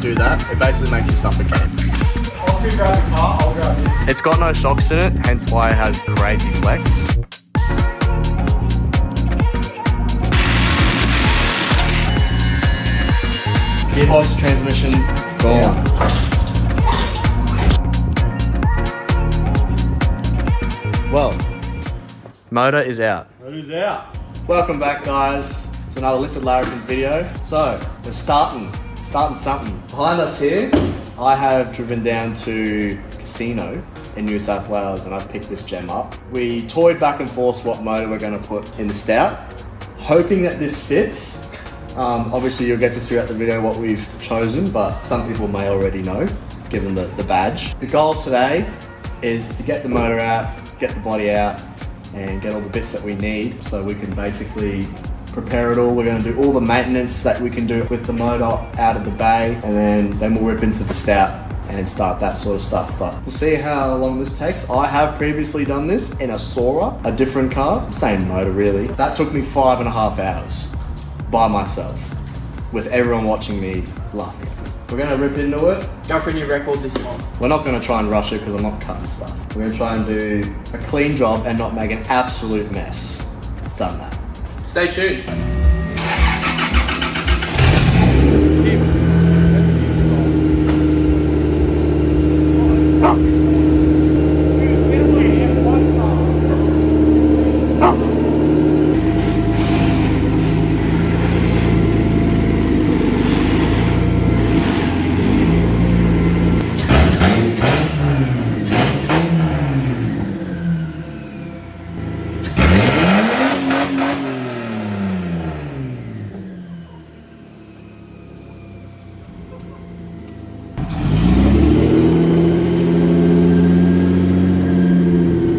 do that. It basically makes you suffocate. I'll grab the car, I'll grab this. It's got no shocks in it, hence why it has crazy flex. Gearbox, transmission, gone. Well, motor is out. Motor's out. Welcome back, guys, to another Lifted Larrikins video. So, we're starting something. Behind us here, I have driven down to Casino in New South Wales and I've picked this gem up. We toyed back and forth what motor we're going to put in the Stout, hoping that this fits. Obviously you'll get to see throughout the video what we've chosen, but some people may already know, given the badge. The goal today is to get the motor out, get the body out, and get all the bits that we need so we can basically prepare it all. We're going to do all the maintenance that we can do with the motor out of the bay, and then we'll rip into the Stout and start that sort of stuff. But we'll see how long this takes. I have previously done this in a Sora, a different car, same motor really. That took me 5.5 hours by myself with everyone watching me laughing. We're going to rip into it. Go for a new record this month. We're not going to try and rush it because I'm not cutting stuff. We're going to try and do a clean job and not make an absolute mess. Done that. Stay tuned.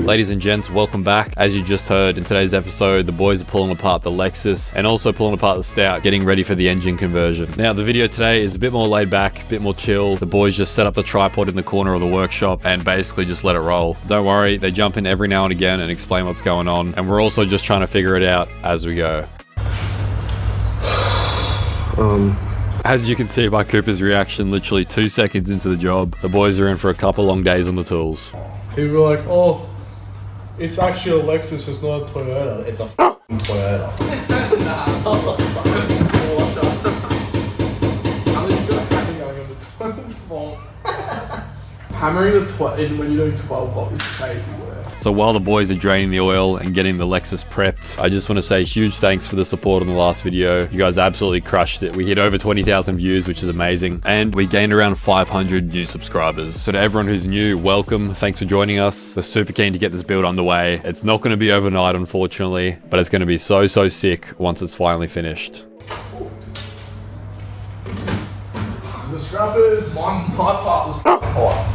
Ladies and gents, welcome back. As you just heard in today's episode, the boys are pulling apart the Lexus and also pulling apart the Stout, getting ready for the engine conversion. Now, the video today is a bit more laid back, a bit more chill. The boys just set up the tripod in the corner of the workshop and basically just let it roll. Don't worry, they jump in every now and again and explain what's going on, and we're also just trying to figure it out as we go. As you can see by Cooper's reaction, literally 2 seconds into the job, the boys are in for a couple long days on the tools. People were like, oh, it's actually a Lexus, it's not a Toyota. It's a f***ing Toyota. I was like, fuck, it's a Porsche. I mean, it's got a hammer going on the 12 volt. Hammering the 12 when you're doing 12 volt is crazy work. So while the boys are draining the oil and getting the Lexus prepped, I just want to say huge thanks for the support on the last video. You guys absolutely crushed it. We hit over 20,000 views, which is amazing. And we gained around 500 new subscribers. So to everyone who's new, welcome. Thanks for joining us. We're super keen to get this build underway. It's not going to be overnight, unfortunately, but it's going to be so sick once it's finally finished. The scrubbers. My part was hot.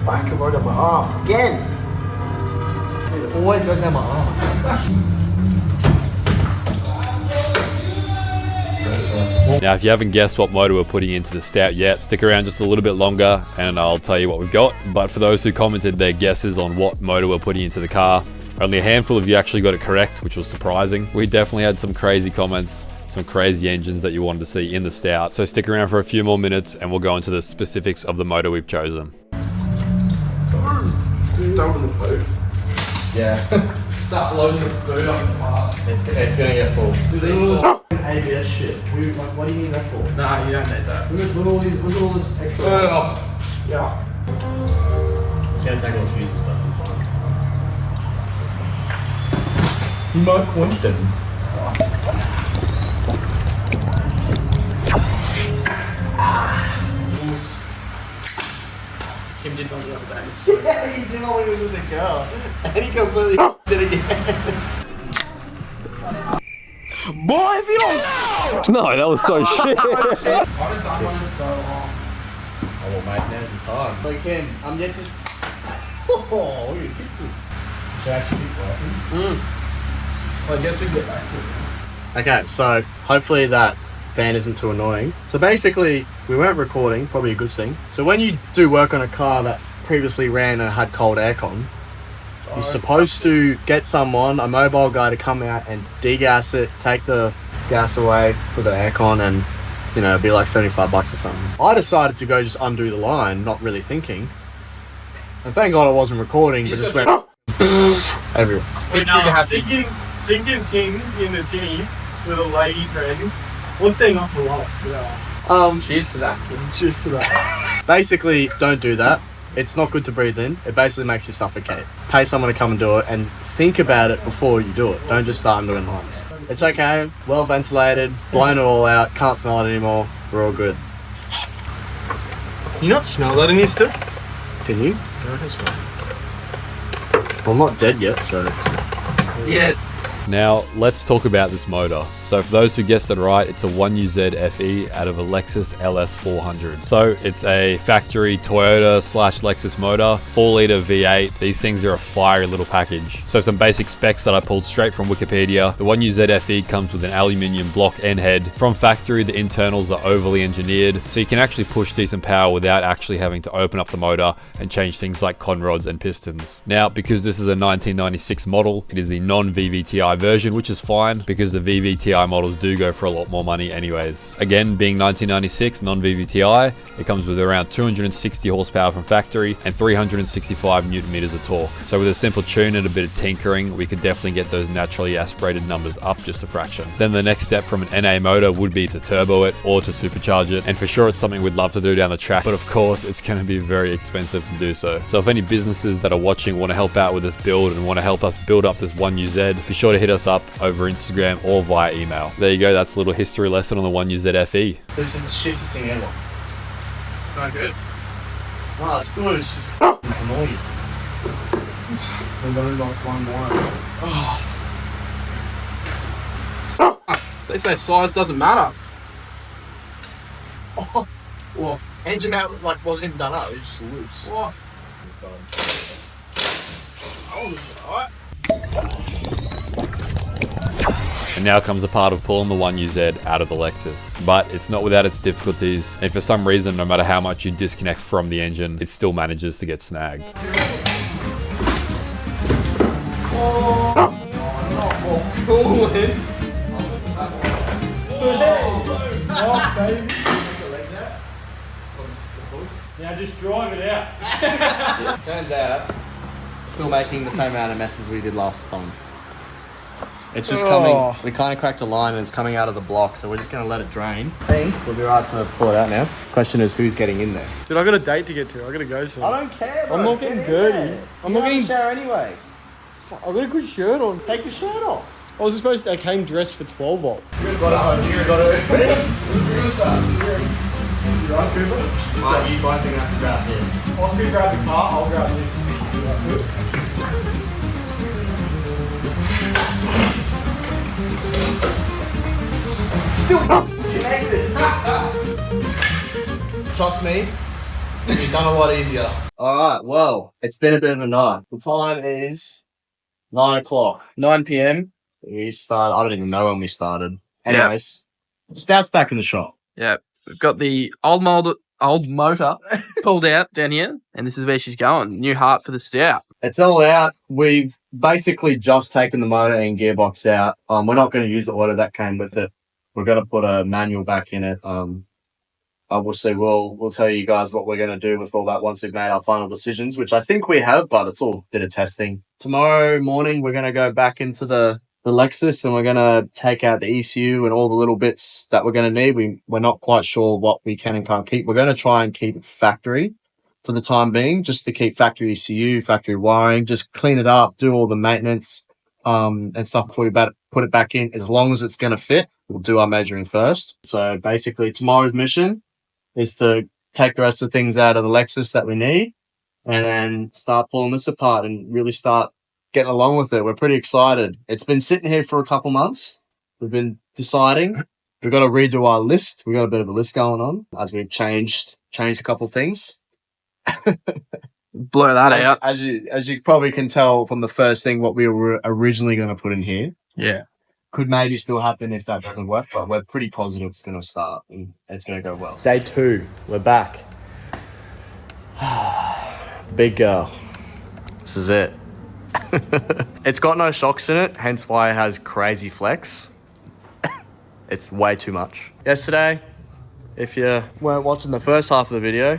Back right on my arm again. It always goes down my arm. Now, if you haven't guessed what motor we're putting into the Stout yet, stick around just a little bit longer and I'll tell you what we've got. But for those who commented their guesses on what motor we're putting into the car, only a handful of you actually got it correct, which was surprising. We definitely had some crazy comments, some crazy engines that you wanted to see in the Stout. So stick around for a few more minutes and we'll go into the specifics of the motor we've chosen. Dump in the boot. Yeah. Start loading the boot up in the car. It's gonna get full. This is ABS shit. What do you need that for? Nah, you don't need that. Look at all this extra. Yeah. It's gonna take all the fuses, but You might want them. Kim did one the other day. So yeah, he did while he was with the girl, and he completely did it again. Boy, if you don't... No, that was so shit. I haven't done one in so long. Oh well, mate, now's the time. Like Kim, I'm yet to. Oh, look at your picture. Should actually keep working. Well, I guess we can get back to it. Okay, so hopefully that fan isn't too annoying. So basically, we weren't recording, probably a good thing. So when you do work on a car that previously ran and had cold aircon, you're supposed to get someone, a mobile guy, to come out and degas it, take the gas away, put the aircon, and you know, it'd be like 75 bucks or something. I decided to go just undo the line, not really thinking. And thank God I wasn't recording, but just went everywhere. Wait, no, sinking tin in the tinny with a lady friend. What's saying off the lot? Yeah. Cheers to that. Cheers to that. Basically, don't do that. It's not good to breathe in. It basically makes you suffocate. Pay someone to come and do it and think about it before you do it. Don't just start doing lines. It's okay, well ventilated, blown it all out, can't smell it anymore. We're all good. You not smell that in here still? Can you? No, I can smell it. Well, I'm not dead yet, so. Yeah. Now, let's talk about this motor. So for those who guessed it right, it's a 1UZ FE out of a Lexus LS400. So it's a factory Toyota / Lexus motor, 4-litre V8. These things are a fiery little package. So some basic specs that I pulled straight from Wikipedia. The 1UZ FE comes with an aluminium block end head. From factory, the internals are overly engineered, so you can actually push decent power without actually having to open up the motor and change things like conrods and pistons. Now, because this is a 1996 model, it is the non-VVTi version, which is fine because the VVTi models do go for a lot more money anyways. Again, being 1996 non-VVTi, it comes with around 260 horsepower from factory and 365 newton meters of torque. So with a simple tune and a bit of tinkering, we could definitely get those naturally aspirated numbers up just a fraction. Then the next step from an NA motor would be to turbo it or to supercharge it, and for sure it's something we'd love to do down the track, but of course it's going to be very expensive to do so. So if any businesses that are watching want to help out with this build and want to help us build up this 1UZ, be sure to hit us up over Instagram or via email. There you go, that's a little history lesson on the 1UZ FE. This is the shittest thing ever. Not good. No, it's good, it's just annoying. We're going like one more. They say size doesn't matter. Oh, well, engine out like wasn't even done up, it was just loose. What? Oh, alright. And now comes the part of pulling the 1UZ out of the Lexus. But it's not without its difficulties, and for some reason, no matter how much you disconnect from the engine, it still manages to get snagged. Now just drive it out. Turns out, still making the same amount of mess as we did last time. It's just coming, we kind of cracked a line and it's coming out of the block, so we're just going to let it drain. I think we'll be right to pull it out now. Question is, who's getting in there? Dude, I got a date to get to. I gotta go soon. I don't care, bro. I'm not getting dirty. I'm not getting. shower anyway. I've got a good shirt on. Take your shirt off. I was supposed to. I came dressed for 12 volt. You got it. You both are going to have to grab this. Oscar grab the car. I'll grab this. Still connected. Trust me, you've done a lot easier. Alright, well, it's been a bit of a night. The time is 9 o'clock. 9 p.m. We started, I don't even know when we started. Anyways, Stout's back in the shop. Yeah, we've got the old motor pulled out down here, and this is where she's going. New heart for the Stout. It's all out. We've basically just taken the motor and gearbox out. We're not going to use the order that came with it. We're going to put a manual back in it. Obviously, we'll tell you guys what we're going to do with all that once we've made our final decisions, which I think we have, but it's all a bit of testing. Tomorrow morning, we're going to go back into the Lexus and we're going to take out the ECU and all the little bits that we're going to need. We're not quite sure what we can and can't keep. We're going to try and keep it factory for the time being, just to keep factory ECU, factory wiring, just clean it up, do all the maintenance and stuff before we put it back in. As long as it's going to fit, we'll do our measuring first. So basically tomorrow's mission is to take the rest of the things out of the Lexus that we need and then start pulling this apart and really start getting along with it. We're pretty excited. It's been sitting here for a couple months. We've been deciding. We've got to redo our list. We've got a bit of a list going on as we've changed a couple of things. Blur that out. As you probably can tell from the first thing, what we were originally going to put in here. Yeah. Could maybe still happen if that doesn't work, but we're pretty positive it's going to start and it's going to go well. Day 2, we're back. Big girl. This is it. It's got no shocks in it, hence why it has crazy flex. It's way too much. Yesterday, If you weren't watching the first half of the video,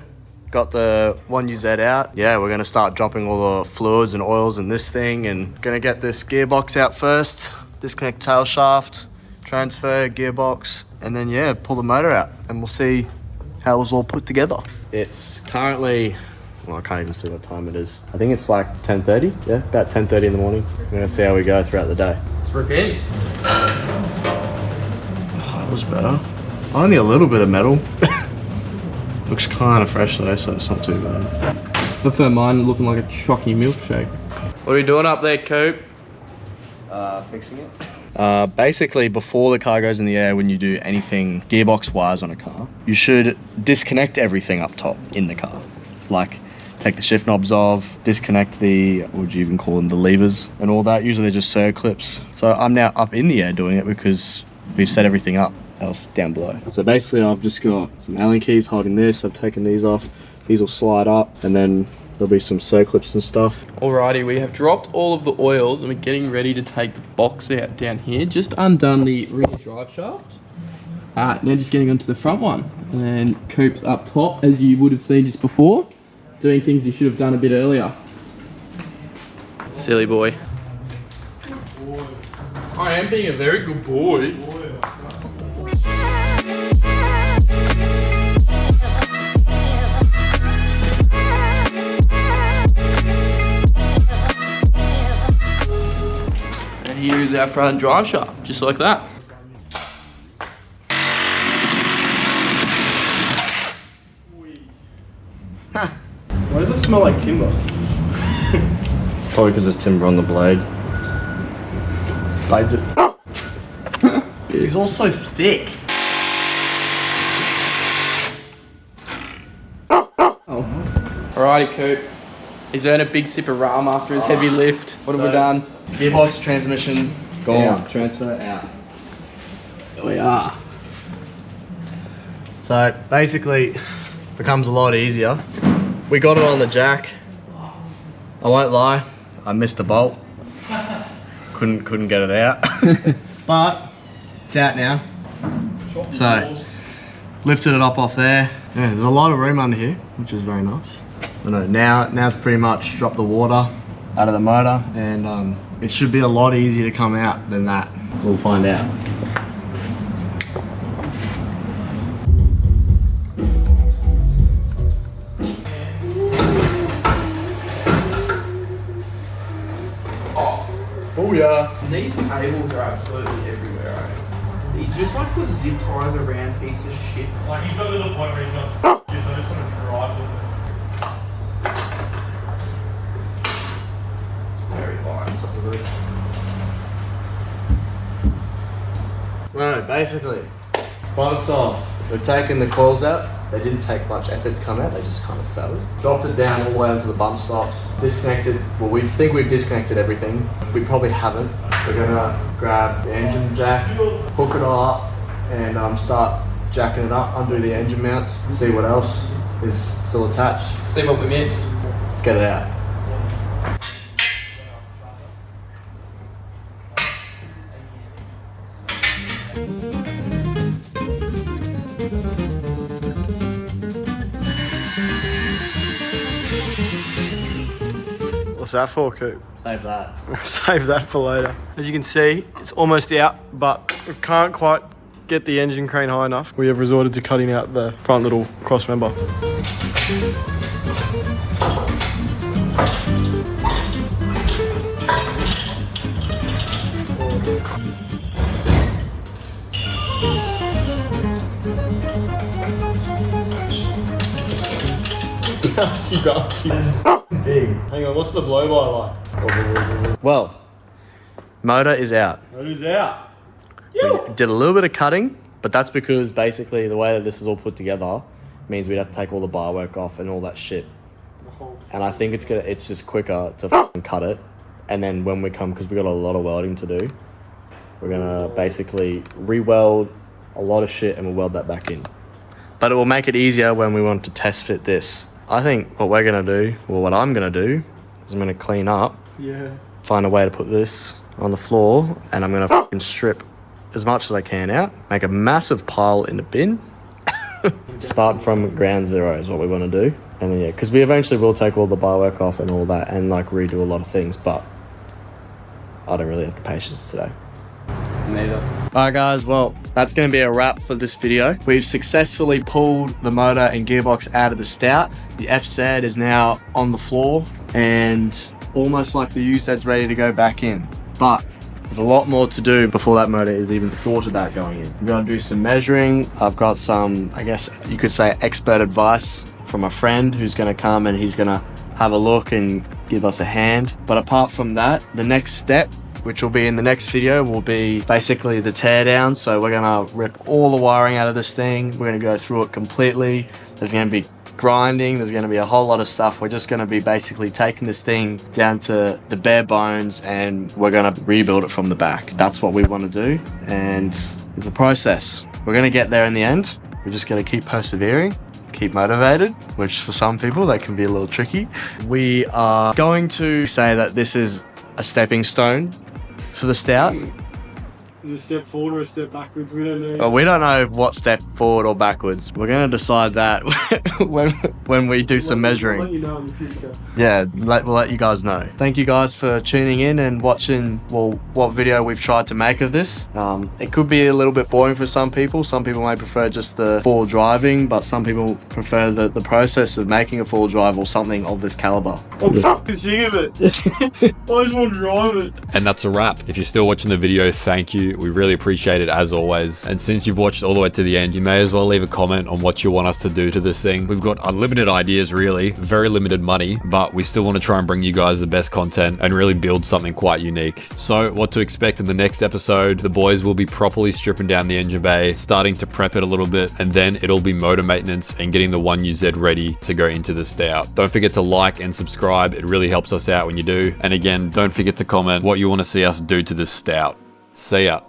got the 1UZ out. Yeah, we're gonna start dropping all the fluids and oils in this thing, and gonna get this gearbox out first, disconnect tail shaft, transfer gearbox, and then yeah, pull the motor out, and we'll see how it was all put together. It's currently, well, I can't even see what time it is. I think it's like 10:30, yeah, about 10:30 in the morning. We're gonna see how we go throughout the day. Let's rip in. Oh, that was better. Only a little bit of metal. Looks kind of fresh though, so it's not too bad. Prefer mine looking like a chalky milkshake. What are we doing up there, Coop? Fixing it. Basically, before the car goes in the air, when you do anything gearbox wise on a car, you should disconnect everything up top in the car. Like, take the shift knobs off, disconnect the, what would you even call them, the levers and all that. Usually they're just circ clips. So I'm now up in the air doing it because we've set everything up else down below. So basically I've just got some Allen keys holding this. I've taken these off. These will slide up, and then there'll be some circ clips and stuff. Alrighty, we have dropped all of the oils and we're getting ready to take the box out down here. Just undone the rear drive shaft. Now just getting onto the front one. And then Coop's up top, as you would have seen just before, doing things you should have done a bit earlier. Silly boy. I am being a very good boy. And here is our front drive shaft, just like that. Why does it smell like timber? Probably because there's timber on the blade. Blades it. It's all so thick. Oh. Alrighty, Coop. He's earned a big sip of rum after his heavy lift. What have we done? Gearbox, transmission, gone. Yeah. Transfer out. Here we are. So basically, becomes a lot easier. We got it on the jack. I won't lie, I missed the bolt. Couldn't get it out. But it's out now. So lifted it up off there. Yeah, there's a lot of room under here, which is very nice. I know now it's pretty much drop the water out of the motor, and it should be a lot easier to come out than that. We'll find out. Oh yeah. These cables are absolutely everywhere, right? He's just like put zip ties around heaps of shit. Like he's got a little point where he's not yes, I just want to drive with it. Very high on top of the roof. No, basically, once off, we've taken the coils out. They didn't take much effort to come out, they just kind of fell. Dropped it down all the way onto the bump stops. Disconnected, well, we think we've disconnected everything. We probably haven't. We're gonna grab the engine jack, hook it all up, and start jacking it up, undo the engine mounts, see what else is still attached. See what we missed. Let's get it out. What's that for, Coop? Save that. Save that for later. As you can see, it's almost out, but we can't quite get the engine crane high enough. We have resorted to cutting out the front little cross member. Big. Hang on, what's the blow-by like? Well, motor is out. Motor's out. We did a little bit of cutting, but that's because basically the way that this is all put together means we'd have to take all the bar work off and all that shit. And I think it's just quicker to cut it. And then when we come, because we got a lot of welding to do, we're gonna basically re-weld a lot of shit and we'll weld that back in. But it will make it easier when we want to test fit this. I think what we're gonna do, or what I'm gonna do, is I'm gonna clean up, find a way to put this on the floor, and I'm gonna strip as much as I can out, make a massive pile in the bin, Start from ground zero is what we want to do. And then, yeah, because we eventually will take all the bar work off and all that and like redo a lot of things, but I don't really have the patience today. Neither. Alright guys, well, that's going to be a wrap for this video. We've successfully pulled the motor and gearbox out of the Stout. The FZ is now on the floor and almost like the UZ's ready to go back in. But there's a lot more to do before that motor is even thought about going in. We've got to do some measuring. I've got some, I guess you could say, expert advice from a friend who's going to come and he's going to have a look and give us a hand. But apart from that, the next step, which will be in the next video, will be basically the teardown. So we're going to rip all the wiring out of this thing. We're going to go through it completely. There's going to be grinding, there's going to be a whole lot of stuff. We're just going to be basically taking this thing down to the bare bones and we're going to rebuild it from the back. That's what we want to do, and it's a process. We're going to get there in the end. We're just going to keep persevering, keep motivated, which for some people that can be a little tricky. We are going to say that this is a stepping stone for the Stout. Is it a step forward or a step backwards? We don't know. Well, we don't know what step forward or backwards. We're going to decide that when we do some measuring. We'll let you know in the future. Yeah, we'll let you guys know. Thank you guys for tuning in and watching, well, what video we've tried to make of this. It could be a little bit boring for some people. Some people may prefer just the full driving, but some people prefer the process of making a full drive or something of this caliber. I'm fucking sick of it. I just want to drive it. And that's a wrap. If you're still watching the video, thank you. We really appreciate it as always. And since you've watched all the way to the end, you may as well leave a comment on what you want us to do to this thing. We've got unlimited ideas, really, very limited money, but we still want to try and bring you guys the best content and really build something quite unique. So what to expect in the next episode, the boys will be properly stripping down the engine bay, starting to prep it a little bit, and then it'll be motor maintenance and getting the 1UZ ready to go into the Stout. Don't forget to like and subscribe. It really helps us out when you do. And again, don't forget to comment what you want to see us do to this Stout. See ya.